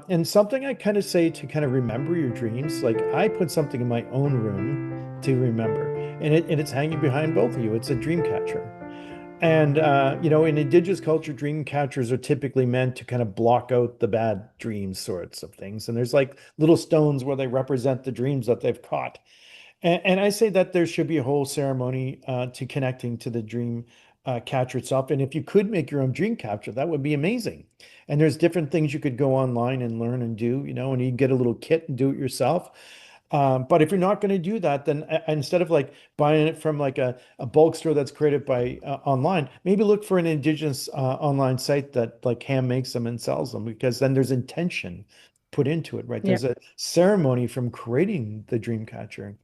And something I kind of say to kind of remember your dreams, like I put something in my own room to remember, and it's hanging behind both of you. It's a dream catcher. And in indigenous culture, dream catchers are typically meant to kind of block out the bad dreams sorts of things. And there's like little stones where they represent the dreams that they've caught. And I say that there should be a whole ceremony to connecting to the dream catcher itself. And if you could make your own dream catcher, that would be amazing. And there's different things you could go online and learn and do, and you can get a little kit and do it yourself. But if you're not going to do that, then instead of like buying it from like a bulk store that's created by online, maybe look for an indigenous online site that like hand makes them and sells them, because then there's intention put into it, right? Yeah. There's a ceremony from creating the dream catcher.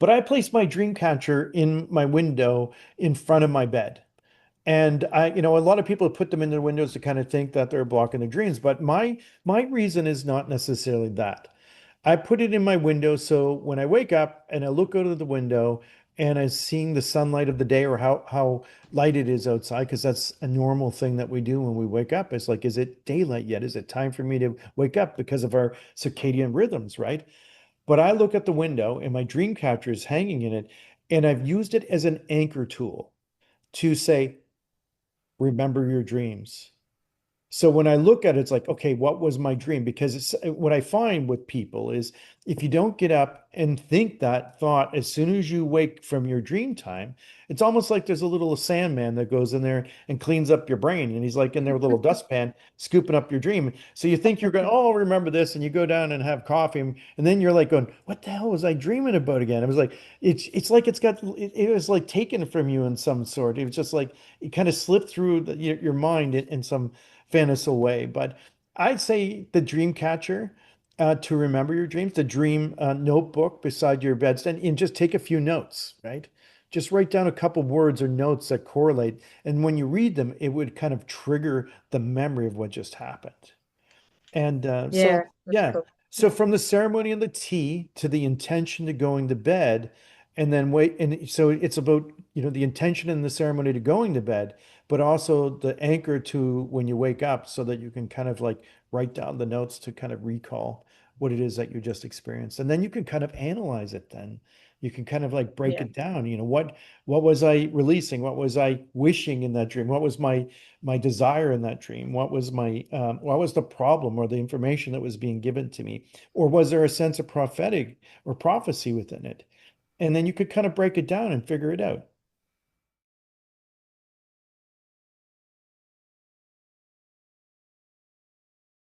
But I place my dream catcher in my window in front of my bed. And a lot of people put them in their windows to kind of think that they're blocking the dreams, but my reason is not necessarily that. I put it in my window so when I wake up and I look out of the window and I'm seeing the sunlight of the day or how light it is outside, because that's a normal thing that we do when we wake up. It's like, is it daylight yet? Is it time for me to wake up because of our circadian rhythms, right? But I look at the window and my dream catcher is hanging in it, and I've used it as an anchor tool to say, remember your dreams. So when I look at it, it's like, okay, what was my dream? Because what I find with people is if you don't get up and think that thought as soon as you wake from your dream time, it's almost like there's a little Sandman that goes in there and cleans up your brain. And he's like in their little dustpan, scooping up your dream. So you think you're going, oh, remember this. And you go down and have coffee. And then you're like going, what the hell was I dreaming about again? It was like, it's like it was like taken from you in some sort. It was just like, it kind of slipped through your mind in some fantasy way. But I'd say the dream catcher to remember your dreams, the dream notebook beside your bedstand, and just take a few notes, right? Just write down a couple words or notes that correlate. And when you read them, it would kind of trigger the memory of what just happened. And Yeah, that's yeah. cool. So from the ceremony and the tea to the intention to going to bed, and then wait. And so it's about, the intention in the ceremony to going to bed, but also the anchor to when you wake up so that you can kind of like write down the notes to kind of recall what it is that you just experienced. And then you can kind of analyze it then. You can kind of like break Yeah. it down. What was I releasing? What was I wishing in that dream? What was my desire in that dream? What was the problem or the information that was being given to me? Or was there a sense of prophetic or prophecy within it? And then you could kind of break it down and figure it out.